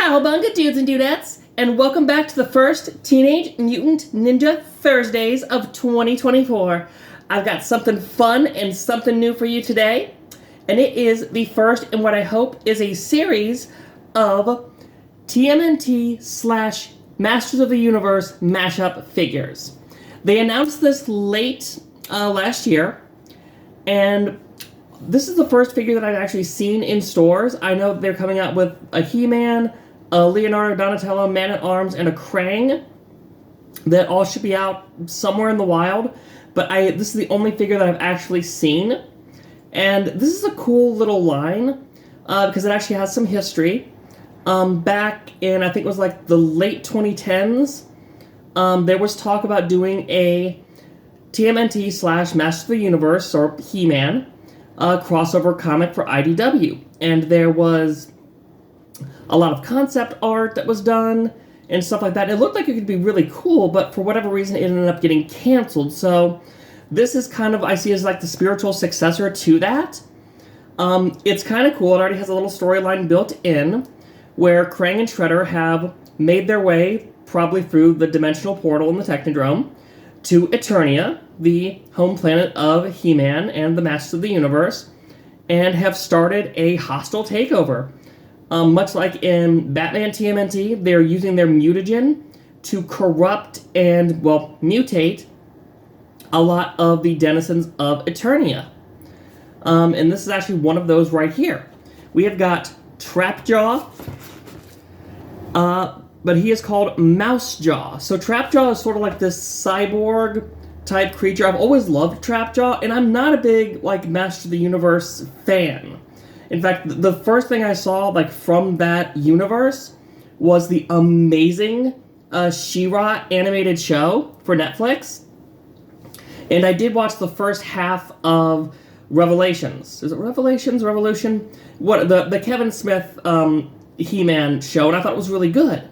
Cowabunga, dudes and dudettes, and welcome back to the first Teenage Mutant Ninja Thursdays of 2024. I've got something fun and something new for you today, and it is the first in what I hope is a series of TMNT slash Masters of the Universe mashup figures. They announced this late last year, and this is the first figure that I've actually seen in stores. I know they're coming out with a He-Man, a Leonardo Donatello Man-at-Arms, and a Krang that all should be out somewhere in the wild. But this is the only figure that I've actually seen. And this is a cool little line because it actually has some history. Back in, I think it was like the late 2010s, there was talk about doing a TMNT slash Masters of the Universe, or He-Man, crossover comic for IDW. And there was a lot of concept art that was done and stuff like that. It looked like it could be really cool, but for whatever reason it ended up getting canceled. So this is kind of, I see as like the spiritual successor to that. It's kind of cool. It already has a little storyline built in where Krang and Shredder have made their way, probably through the dimensional portal in the Technodrome, to Eternia, the home planet of He-Man and the Masters of the Universe, and have started a hostile takeover. Much like in Batman TMNT, they're using their mutagen to corrupt and, well, mutate a lot of the denizens of Eternia. And this is actually one of those right here. We have got Trapjaw, but he is called Mousejaw. So Trapjaw is sort of like this cyborg type creature. I've always loved Trapjaw, and I'm not a big like Master of the Universe fan. In fact, the first thing I saw like from that universe was the amazing She-Ra animated show for Netflix. And I did watch the first half of Revelations. Is it Revelations? Revolution? What the Kevin Smith He-Man show, and I thought it was really good.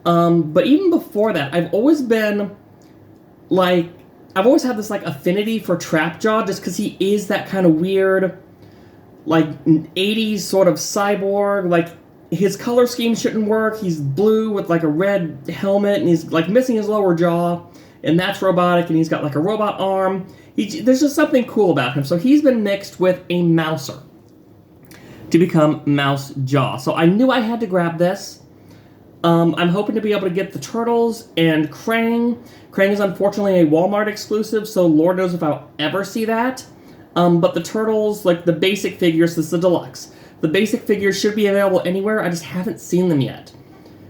But even before that, I've always had this like affinity for Trapjaw just because he is that kind of weird, like 80s sort of cyborg. Like his color scheme shouldn't work. He's blue with like a red helmet, and he's like missing his lower jaw, and that's robotic, and he's got like a robot arm. There's just something cool about him. So he's been mixed with a Mouser to become Mousejaw. So I knew I had to grab this. I'm hoping to be able to get the Turtles and Krang. Krang is unfortunately a Walmart exclusive, so Lord knows if I'll ever see that. But the Turtles, like the basic figures, this is the deluxe. The basic figures should be available anywhere, I just haven't seen them yet.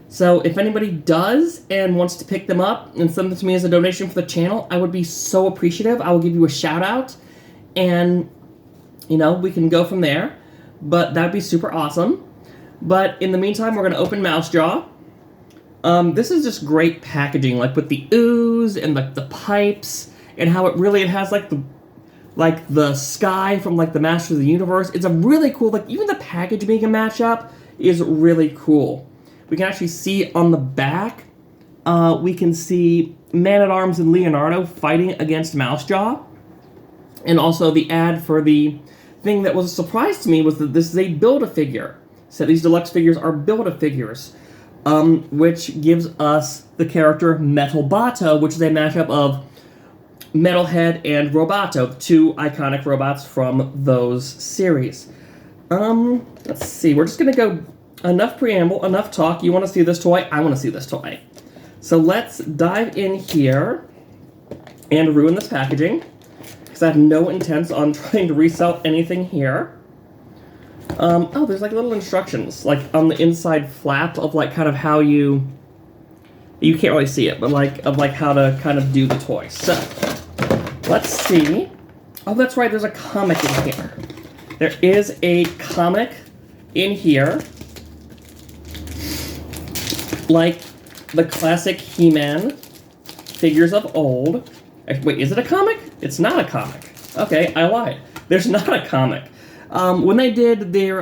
So if anybody does and wants to pick them up and send them to me as a donation for the channel, I would be so appreciative. I will give you a shout out, and we can go from there. But that'd be super awesome. But in the meantime, we're going to open Mousejaw. This is just great packaging, like with the ooze and like the pipes, and how it has like the sky from like the Masters of the Universe. It's a really cool, like even the package being a matchup is really cool. We can actually see on the back, we can see Man-at-Arms and Leonardo fighting against Mousejaw. And also the ad for the thing that was a surprise to me was that this is a Build-A-Figure. So these deluxe figures are Build-A-Figures, which gives us the character Metalbato, which is a mashup of Metalhead and Roboto, two iconic robots from those series. Let's see, we're just going to go enough preamble, enough talk. You want to see this toy? I want to see this toy. So let's dive in here and ruin this packaging, because I have no intent on trying to resell anything here. Oh, there's like little instructions, like on the inside flap of like kind of how you can't really see it, but like of like how to kind of do the toy. So let's see. Oh, that's right, there's a comic in here. There is a comic in here, like the classic He-Man figures of old. Wait, is it a comic? It's not a comic. Okay, I lied. There's not a comic. When they did their,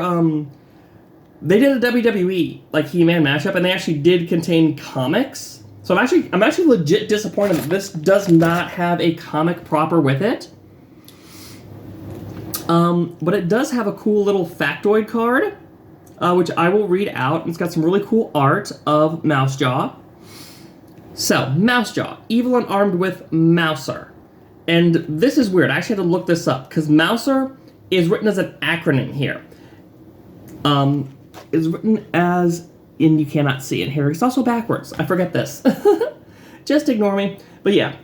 they did a WWE, like, He-Man mashup, and they actually did contain comics. So I'm actually legit disappointed that this does not have a comic proper with it. But it does have a cool little factoid card which I will read out. It's got some really cool art of Mousejaw. So, Mousejaw, evil and armed with Mouser. And this is weird. I actually had to look this up, because Mouser is written as an acronym here. It's written as, and you cannot see it here. It's also backwards. I forget this. Just ignore me. But yeah,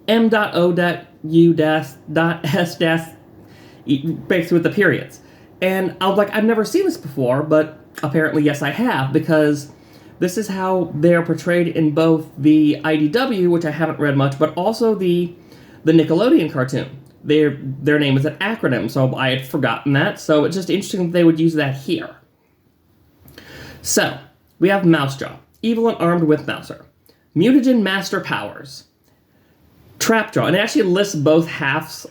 M.O.U.S. basically with the periods. And I was like, I've never seen this before, but apparently yes I have, because this is how they're portrayed in both the IDW, which I haven't read much, but also the Nickelodeon cartoon. Their name is an acronym, so I had forgotten that, so it's just interesting that they would use that here. So, we have Mousejaw, evil and armed with Mouser. Mutagen master powers. Trapjaw, and it actually lists both halves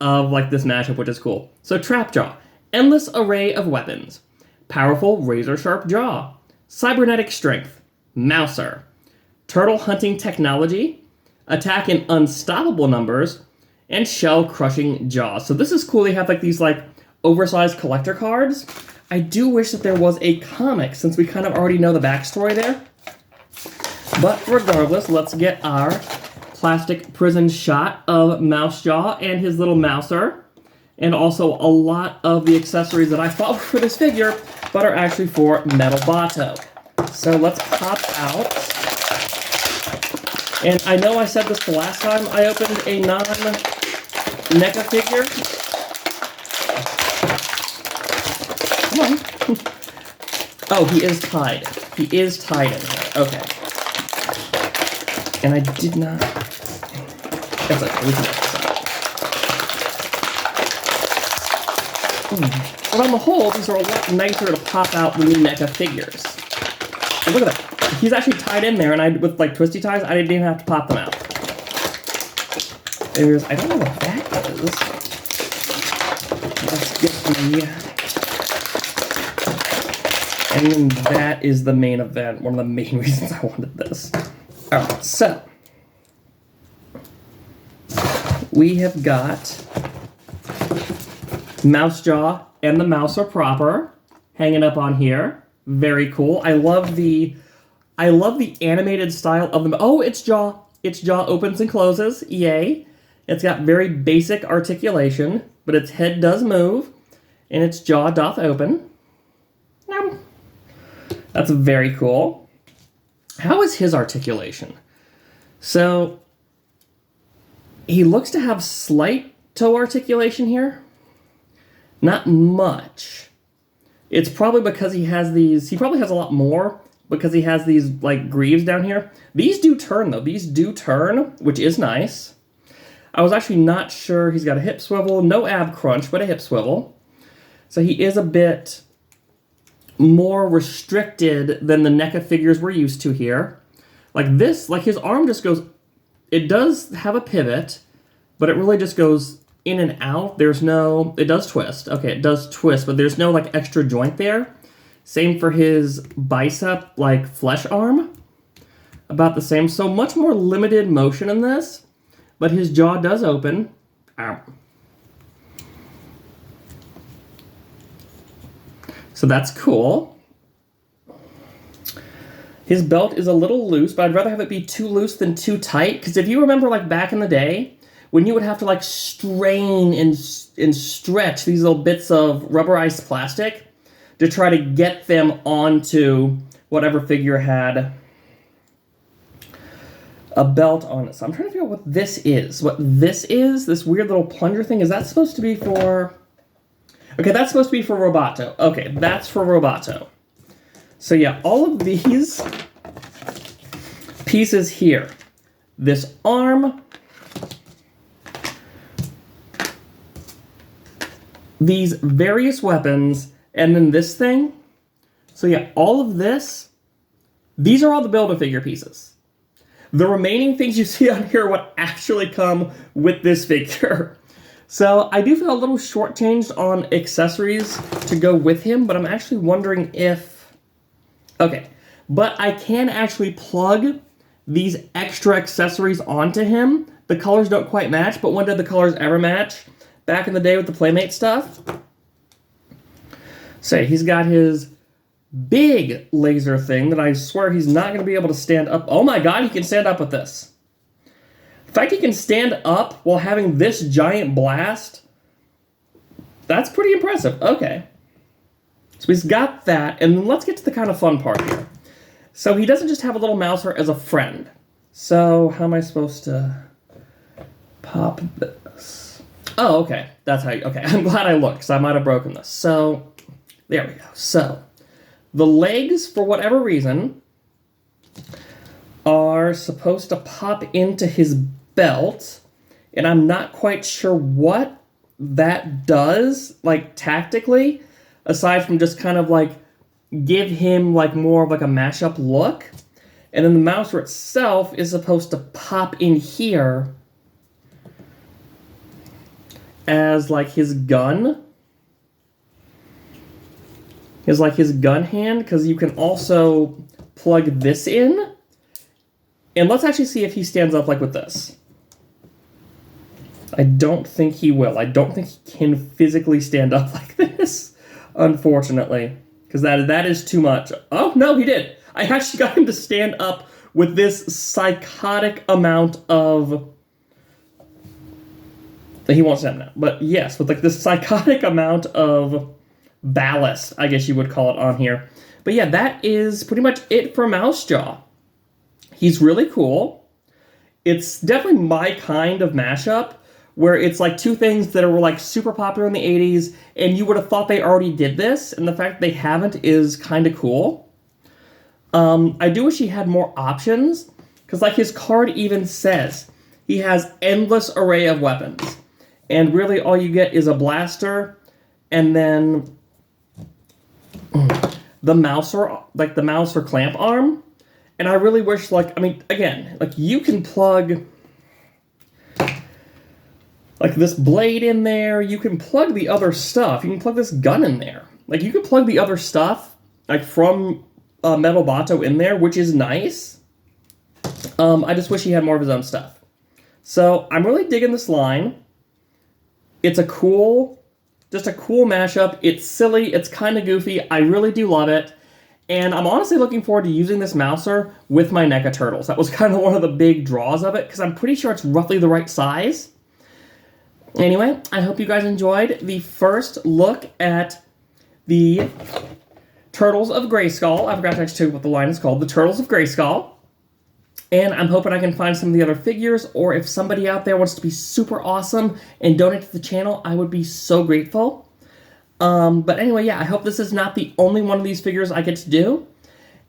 of like this matchup, which is cool. So Trapjaw, endless array of weapons. Powerful razor-sharp jaw. Cybernetic strength. Mouser. Turtle hunting technology. Attack in unstoppable numbers. And shell-crushing jaws. So this is cool. They have like these like oversized collector cards. I do wish that there was a comic, since we kind of already know the backstory there. But regardless, let's get our plastic prison shot of Mousejaw and his little mouser. And also a lot of the accessories that I thought were for this figure, but are actually for Metal Bato. So let's pop out. And I know I said this the last time I opened a non-NECA figure. Come on. Oh, he is tied. He is tied in here. Okay. And I did not... That's okay, we can get this out. But on the whole, these are a lot nicer to pop out than the NECA figures. And look at that. He's actually tied in there, and with like twisty ties, I didn't even have to pop them out. There's... I don't know what that is. Let's get the... And then that is the main event, one of the main reasons I wanted this. Alright, so we have got Mousejaw and the Mouser proper hanging up on here. Very cool. I love the animated style of them. Oh, its jaw opens and closes. Yay. It's got very basic articulation, but its head does move, and its jaw doth open. That's very cool. How is his articulation? So, he looks to have slight toe articulation here. Not much. It's probably because he has these... He probably has a lot more because he has these, like, greaves down here. These do turn, though. These do turn, which is nice. I was actually not sure. He's got a hip swivel. No ab crunch, but a hip swivel. So he is a bit more restricted than the NECA figures we're used to here. Like this, like his arm just goes... It does have a pivot, but it really just goes in and out. There's no... It does twist. Okay, it does twist, but there's no, like, extra joint there. Same for his bicep, like, flesh arm. About the same. So much more limited motion in this, but his jaw does open. Ow. So that's cool. His belt is a little loose, but I'd rather have it be too loose than too tight. Because if you remember, like, back in the day, when you would have to, like, strain and stretch these little bits of rubberized plastic to try to get them onto whatever figure had a belt on it. So I'm trying to figure out what this is. What this is, this weird little plunger thing, is that supposed to be for... Okay, that's supposed to be for Roboto. Okay, that's for Roboto. So yeah, all of these pieces here. This arm, these various weapons, and then this thing. So yeah, all of this, these are all the Build-A-Figure pieces. The remaining things you see on here are what actually come with this figure. So I do feel a little shortchanged on accessories to go with him, but I'm actually wondering if... Okay, but I can actually plug these extra accessories onto him. The colors don't quite match, but when did the colors ever match? Back in the day with the Playmate stuff. Say, he's got his big laser thing that I swear he's not going to be able to stand up. Oh my god, he can stand up with this. The fact he can stand up while having this giant blast, that's pretty impressive. Okay. So he's got that, and let's get to the kind of fun part here. So he doesn't just have a little mouser as a friend. So how am I supposed to pop this? Oh, okay. That's how you... Okay, I'm glad I looked, because I might have broken this. So, there we go. So, the legs, for whatever reason, are supposed to pop into his belt, and I'm not quite sure what that does, like, tactically, aside from just kind of, like, give him, like, more of, like, a mashup look. And then the mouser itself is supposed to pop in here as, like, his gun. Is like his gun hand, because you can also plug this in. And let's actually see if he stands up, like, with this. I don't think he will. I don't think he can physically stand up like this, unfortunately. Because that is too much. Oh, no, he did. I actually got him to stand up with this psychotic amount of... He won't stand up. But yes, with like this psychotic amount of ballast, I guess you would call it, on here. But yeah, that is pretty much it for Mousejaw. He's really cool. It's definitely my kind of mashup, where it's like two things that were like super popular in the 80s, and you would have thought they already did this, and the fact they haven't is kind of cool. I do wish he had more options, because like his card even says, he has endless array of weapons. And really all you get is a blaster, and then the mouser, like the mouser clamp arm. And I really wish, like, I mean, again, like you can plug like this blade in there, you can plug the other stuff, you can plug this gun in there. Like you can plug the other stuff, like from Metal Bato in there, which is nice. I just wish he had more of his own stuff. So I'm really digging this line. It's a cool, just a cool mashup. It's silly, it's kind of goofy. I really do love it. And I'm honestly looking forward to using this mouser with my NECA Turtles. That was kind of one of the big draws of it, because I'm pretty sure it's roughly the right size. Anyway, I hope you guys enjoyed the first look at the Turtles of Grayskull. I forgot to actually tell you what the line is called. The Turtles of Grayskull. And I'm hoping I can find some of the other figures, or if somebody out there wants to be super awesome and donate to the channel, I would be so grateful. But anyway, yeah, I hope this is not the only one of these figures I get to do.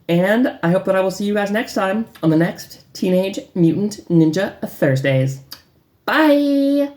And I hope that I will see you guys next time on the next Teenage Mutant Ninja Thursdays. Bye!